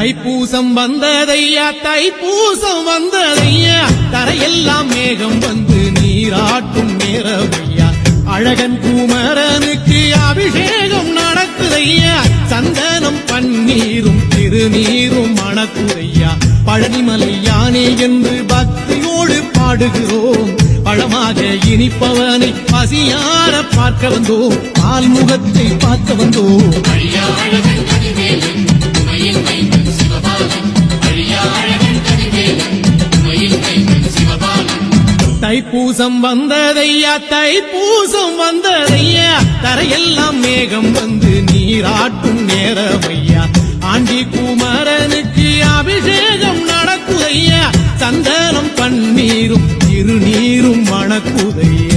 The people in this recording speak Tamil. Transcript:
தைப்பூசம் வந்ததையா தைப்பூசம் வந்ததையா தரையெல்லாம் மேகம் வந்து நீராட்டும் நேரமையா அழகன் குமரனுக்கு அபிஷேகம் நடக்குதையா சந்தனம் பன்னீரும் திருநீரும் மணக்குதையா பழனிமலை யானே என்று பக்தியோடு பாடுகிறோம் பழமாக இனிப்பவனை பசியார பார்க்க வந்தோம் பால்முகத்தை பார்க்க வந்தோம் தைப்பூசம் வந்ததையா தைப்பூசம் வந்ததையா தரையெல்லாம் மேகம் வந்து நீராட்டும் நேரமையா ஆண்டி குமரனுக்கு அபிஷேகம் நடக்குதையா சந்தனம் பன்னீரும் திருநீரும் மணக்குதையா